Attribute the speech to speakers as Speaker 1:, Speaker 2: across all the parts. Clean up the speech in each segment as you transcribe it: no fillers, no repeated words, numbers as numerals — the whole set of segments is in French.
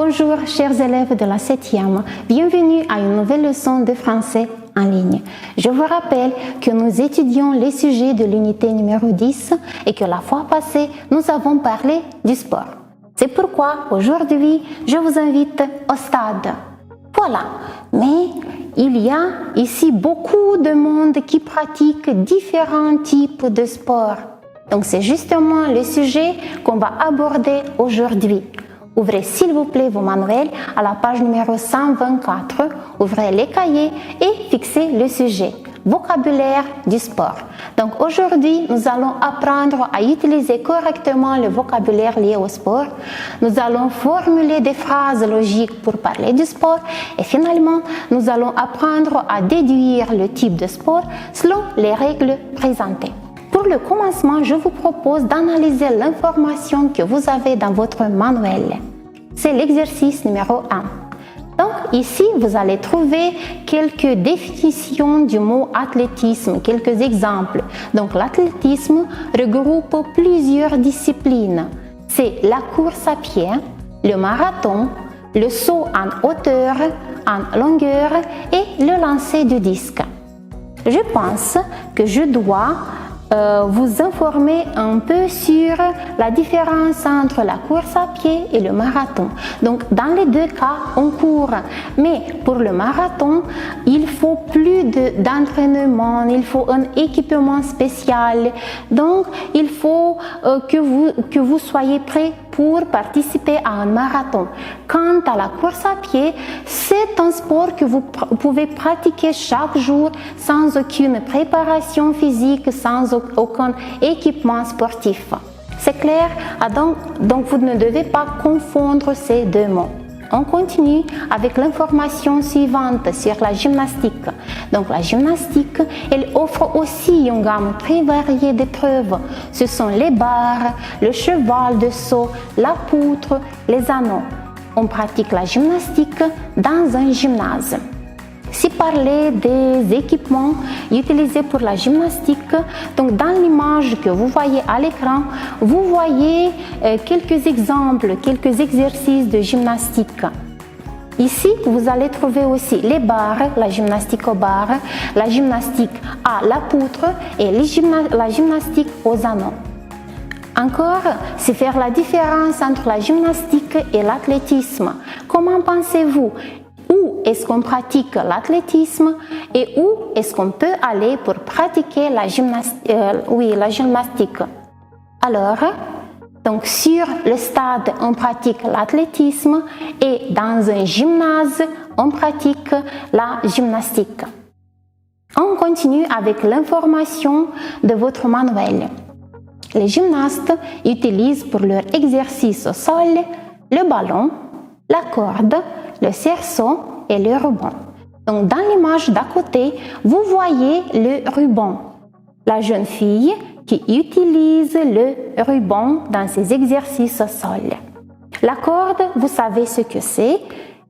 Speaker 1: Bonjour chers élèves de la 7e, bienvenue à une nouvelle leçon de français en ligne. Je vous rappelle que nous étudions les sujets de l'unité numéro 10 et que la fois passée, nous avons parlé du sport. C'est pourquoi aujourd'hui, je vous invite au stade. Voilà, mais il y a ici beaucoup de monde qui pratique différents types de sports. Donc c'est justement le sujet qu'on va aborder aujourd'hui. Ouvrez s'il vous plaît vos manuels à la page numéro 124, ouvrez les cahiers et fixez le sujet. Vocabulaire du sport. Donc aujourd'hui, nous allons apprendre à utiliser correctement le vocabulaire lié au sport. Nous allons formuler des phrases logiques pour parler du sport et finalement, nous allons apprendre à déduire le type de sport selon les règles présentées. Pour le commencement, je vous propose d'analyser l'information que vous avez dans votre manuel. C'est l'exercice numéro 1. Donc ici, vous allez trouver quelques définitions du mot athlétisme, quelques exemples. Donc l'athlétisme regroupe plusieurs disciplines. C'est la course à pied, le marathon, le saut en hauteur, en longueur et le lancer du disque. Je pense que je dois vous informer un peu sur la différence entre la course à pied et le marathon. Donc, dans les deux cas, on court. Mais pour le marathon, il faut plus d'entraînement, il faut un équipement spécial. Donc, il faut que vous soyez prêt pour participer à un marathon. Quant à la course à pied, c'est un sport que vous pouvez pratiquer chaque jour sans aucune préparation physique, sans aucun équipement sportif. C'est clair? Donc vous ne devez pas confondre ces deux mots. On continue avec l'information suivante sur la gymnastique. Donc la gymnastique, elle offre aussi une gamme très variée d'épreuves. Ce sont les barres, le cheval de saut, la poutre, les anneaux. On pratique la gymnastique dans un gymnase. Si parler des équipements utilisés pour la gymnastique, donc dans l'image que vous voyez à l'écran, vous voyez quelques exemples, quelques exercices de gymnastique. Ici, vous allez trouver aussi les barres, la gymnastique aux barres, la gymnastique à la poutre et la gymnastique aux anneaux. Encore, c'est faire la différence entre la gymnastique et l'athlétisme. Comment pensez-vous? Où est-ce qu'on pratique l'athlétisme et où est-ce qu'on peut aller pour pratiquer la gymnastique? Alors, donc sur le stade, on pratique l'athlétisme et dans un gymnase, on pratique la gymnastique. On continue avec l'information de votre manuel. Les gymnastes utilisent pour leur exercice au sol le ballon, la corde, le cerceau et le ruban. Donc dans l'image d'à côté, vous voyez le ruban. La jeune fille qui utilise le ruban dans ses exercices au sol. La corde, vous savez ce que c'est.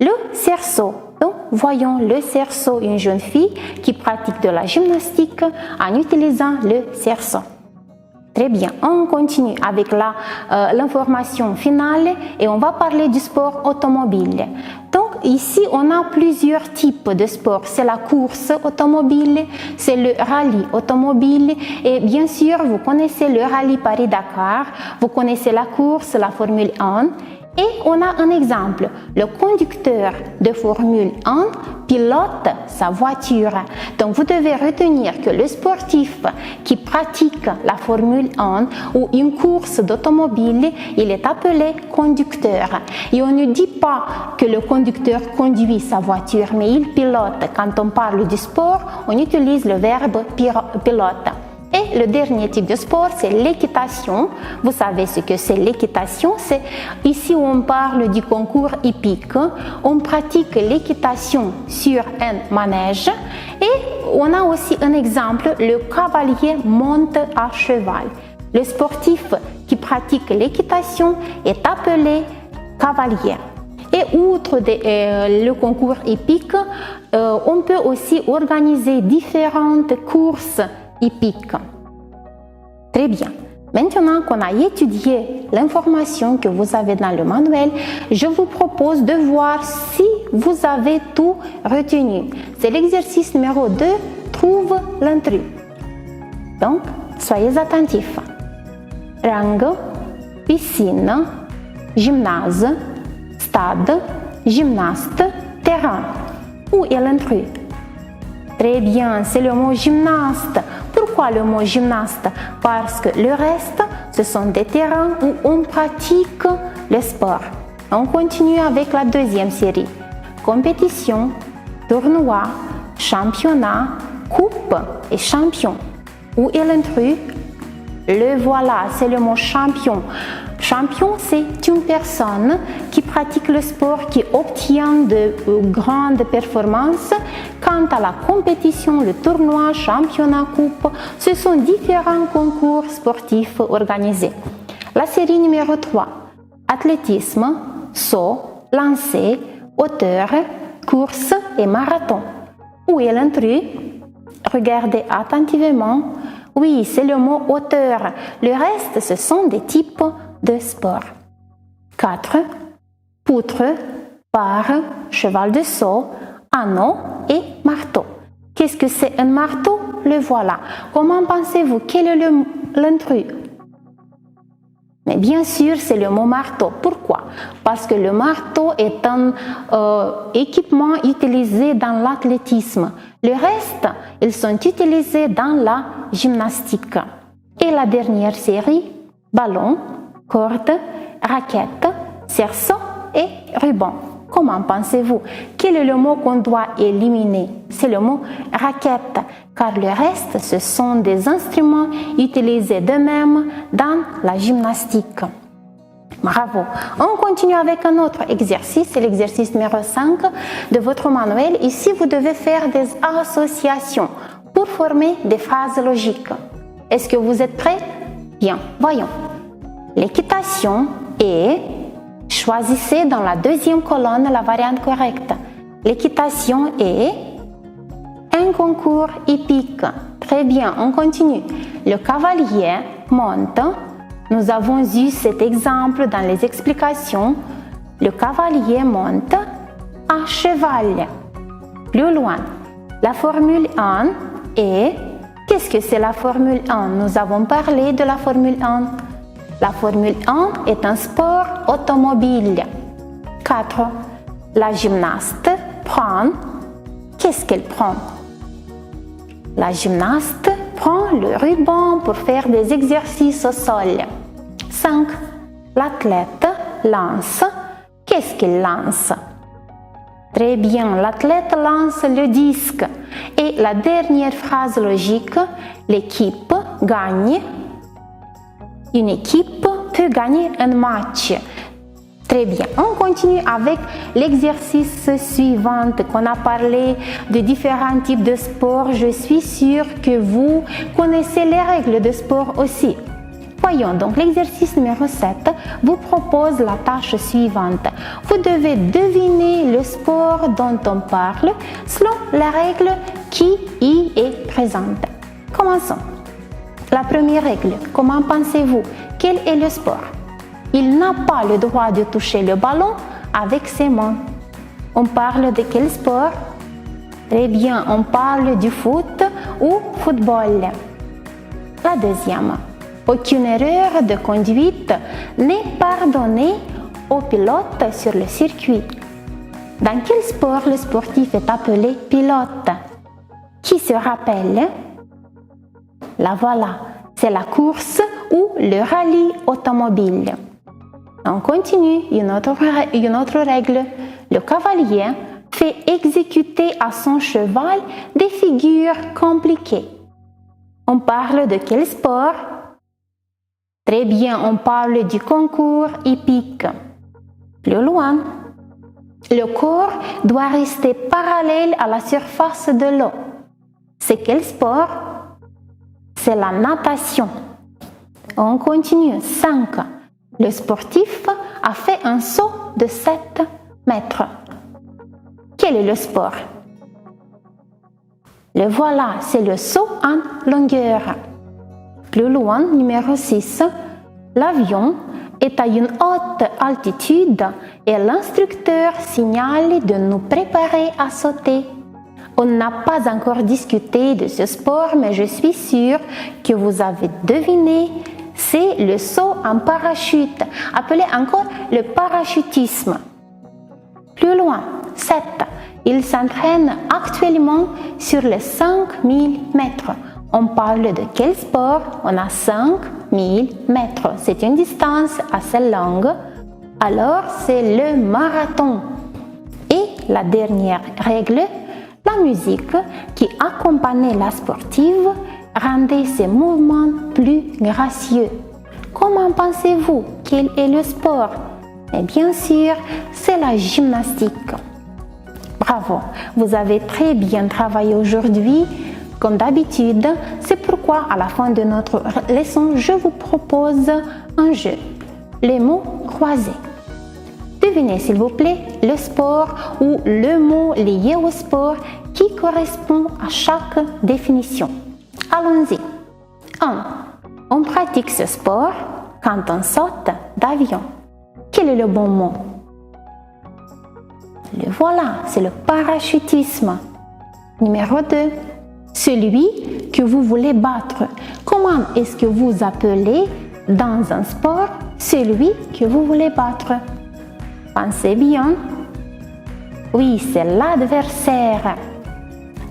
Speaker 1: Le cerceau. Donc voyons le cerceau, une jeune fille qui pratique de la gymnastique en utilisant le cerceau. Très bien, on continue avec l'information finale et on va parler du sport automobile. Donc ici, on a plusieurs types de sports. C'est la course automobile, c'est le rallye automobile et bien sûr, vous connaissez le rallye Paris-Dakar, vous connaissez la course, la Formule 1. Et on a un exemple, le conducteur de Formule 1 pilote sa voiture. Donc vous devez retenir que le sportif qui pratique la Formule 1 ou une course d'automobile, il est appelé conducteur. Et on ne dit pas que le conducteur conduit sa voiture, mais il pilote. Quand on parle du sport, on utilise le verbe pilote. Et le dernier type de sport, c'est l'équitation. Vous savez ce que c'est l'équitation? C'est ici où on parle du concours hippique. On pratique l'équitation sur un manège. Et on a aussi un exemple, le cavalier monte à cheval. Le sportif qui pratique l'équitation est appelé cavalier. Et outre le concours hippique, on peut aussi organiser différentes courses hippiques. Très bien. Maintenant qu'on a étudié l'information que vous avez dans le manuel, je vous propose de voir si vous avez tout retenu. C'est l'exercice numéro 2, trouve l'intrus. Donc, soyez attentifs. Rang, piscine, gymnase, stade, gymnaste, terrain. Où est l'intrus? Très bien, c'est le mot gymnaste. Pourquoi le mot gymnaste? Parce que le reste, ce sont des terrains où on pratique le sport. On continue avec la deuxième série. Compétition, tournoi, championnat, coupe et champion. Où est l'intrus? Le voilà, c'est le mot champion. Champion, c'est une personne qui pratique le sport, qui obtient de grandes performances. Quant à la compétition, le tournoi, championnat, coupe, ce sont différents concours sportifs organisés. La série numéro 3, athlétisme, saut, lancer, hauteur, course et marathon. Où est l'intrus? Regardez attentivement. Oui, c'est le mot hauteur. Le reste, ce sont des types de sport. 4. Poutre, barre, cheval de saut, anneau et marteau. Qu'est-ce que c'est un marteau? Le voilà. Comment pensez-vous? Quel est l'intrus? Mais bien sûr, c'est le mot marteau. Pourquoi? Parce que le marteau est un équipement utilisé dans l'athlétisme. Le reste, ils sont utilisés dans la gymnastique. Et la dernière série, ballon, corde, raquette, cerceau et ruban. Comment pensez-vous? Quel est le mot qu'on doit éliminer? C'est le mot raquette, car le reste, ce sont des instruments utilisés d'eux-mêmes dans la gymnastique. Bravo! On continue avec un autre exercice, c'est l'exercice numéro 5 de votre manuel. Ici, vous devez faire des associations pour former des phrases logiques. Est-ce que vous êtes prêts? Bien, voyons. L'équitation est... Choisissez dans la deuxième colonne la variante correcte. L'équitation est un concours hippique. Très bien, on continue. Le cavalier monte. Nous avons eu cet exemple dans les explications. Le cavalier monte à cheval. Plus loin, la Formule 1 est... Qu'est-ce que c'est la Formule 1? Nous avons parlé de la Formule 1. La Formule 1 est un sport automobile. 4. La gymnaste prend. Qu'est-ce qu'elle prend? La gymnaste prend le ruban pour faire des exercices au sol. 5. L'athlète lance. Qu'est-ce qu'il lance? Très bien, l'athlète lance le disque. Et la dernière phrase logique, l'équipe gagne. Une équipe peut gagner un match. Très bien, on continue avec l'exercice suivant qu'on a parlé de différents types de sport. Je suis sûre que vous connaissez les règles de sport aussi. Voyons donc, l'exercice numéro 7 vous propose la tâche suivante. Vous devez deviner le sport dont on parle selon la règle qui y est présente. Commençons. La première règle, comment pensez-vous? Quel est le sport? Il n'a pas le droit de toucher le ballon avec ses mains. On parle de quel sport? Très bien, on parle du foot ou football. La deuxième, aucune erreur de conduite n'est pardonnée au pilote sur le circuit. Dans quel sport le sportif est appelé pilote? Qui se rappelle? La voilà, c'est la course ou le rallye automobile. On continue, une autre règle. Le cavalier fait exécuter à son cheval des figures compliquées. On parle de quel sport? Très bien, on parle du concours hippique. Plus loin, le corps doit rester parallèle à la surface de l'eau. C'est quel sport? C'est la natation. On continue. 5. Le sportif a fait un saut de 7 mètres. Quel est le sport? Le voilà, c'est le saut en longueur. Plus loin, numéro 6, l'avion est à une haute altitude et l'instructeur signale de nous préparer à sauter. On n'a pas encore discuté de ce sport, mais je suis sûre que vous avez deviné, c'est le saut en parachute, appelé encore le parachutisme. Plus loin, 7. Il s'entraîne actuellement sur les 5000 mètres. On parle de quel sport? On a 5000 mètres. C'est une distance assez longue. Alors, c'est le marathon. Et la dernière règle, la musique qui accompagnait la sportive rendait ses mouvements plus gracieux. Comment pensez-vous quel est le sport? Et bien sûr, c'est la gymnastique. Bravo, vous avez très bien travaillé aujourd'hui. Comme d'habitude, c'est pourquoi à la fin de notre leçon, je vous propose un jeu. Les mots croisés. Devinez s'il vous plaît le sport ou le mot lié au sport qui correspond à chaque définition. Allons-y. 1. On pratique ce sport quand on saute d'avion. Quel est le bon mot? Le voilà, c'est le parachutisme. Numéro 2. Celui que vous voulez battre. Comment est-ce que vous appelez dans un sport celui que vous voulez battre? Pensez bien. Oui, c'est l'adversaire.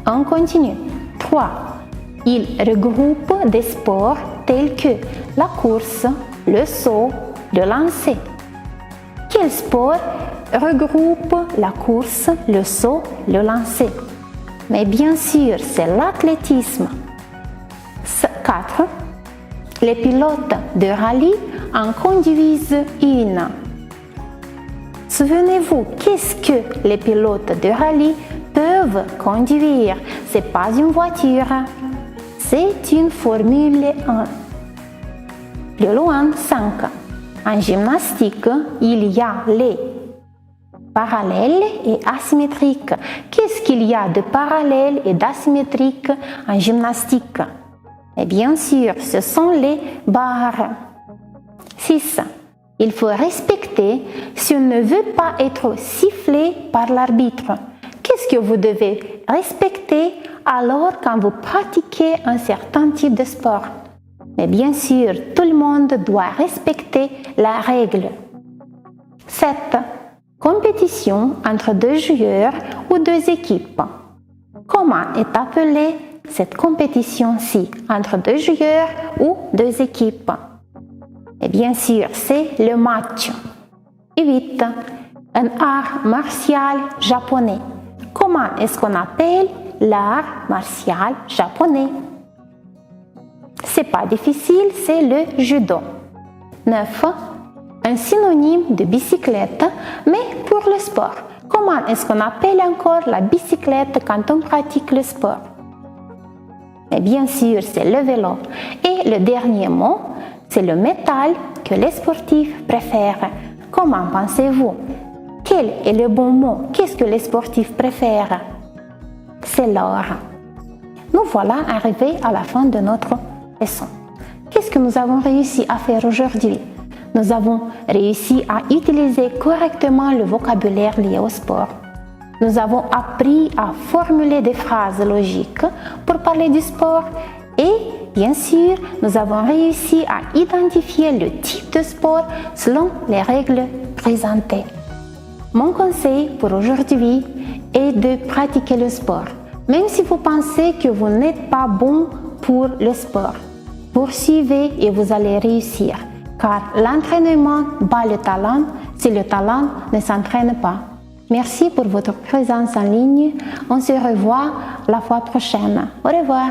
Speaker 1: On continue. 3. Il regroupe des sports tels que la course, le saut, le lancer. Quel sport regroupe la course, le saut, le lancer? Mais bien sûr, c'est l'athlétisme. 4. Les pilotes de rallye en conduisent une. Souvenez-vous, qu'est-ce que les pilotes de rallye peuvent conduire? Ce n'est pas une voiture, c'est une Formule 1. Plus loin, 5. En gymnastique, il y a les parallèles et asymétriques. Qu'est-ce qu'il y a de parallèle et d'asymétrique en gymnastique? Et bien sûr, ce sont les barres. 6. Il faut respecter si on ne veut pas être sifflé par l'arbitre. Qu'est-ce que vous devez respecter alors quand vous pratiquez un certain type de sport? Mais bien sûr, tout le monde doit respecter la règle. 7. Compétition entre deux joueurs ou deux équipes. Comment est appelée cette compétition-ci entre deux joueurs ou deux équipes? Et bien sûr, c'est le match. 8. Un art martial japonais. Comment est-ce qu'on appelle l'art martial japonais? C'est pas difficile, c'est le judo. 9. Un synonyme de bicyclette, mais pour le sport. Comment est-ce qu'on appelle encore la bicyclette quand on pratique le sport? Et bien sûr, c'est le vélo. Et le dernier mot, c'est le métal que les sportifs préfèrent. Comment pensez-vous? Quel est le bon mot? Qu'est-ce que les sportifs préfèrent? C'est l'or. Nous voilà arrivés à la fin de notre leçon. Qu'est-ce que nous avons réussi à faire aujourd'hui? Nous avons réussi à utiliser correctement le vocabulaire lié au sport. Nous avons appris à formuler des phrases logiques pour parler du sport et, bien sûr, nous avons réussi à identifier le type de sport selon les règles présentées. Mon conseil pour aujourd'hui est de pratiquer le sport. Même si vous pensez que vous n'êtes pas bon pour le sport, poursuivez et vous allez réussir. Car l'entraînement bat le talent si le talent ne s'entraîne pas. Merci pour votre présence en ligne. On se revoit la fois prochaine. Au revoir.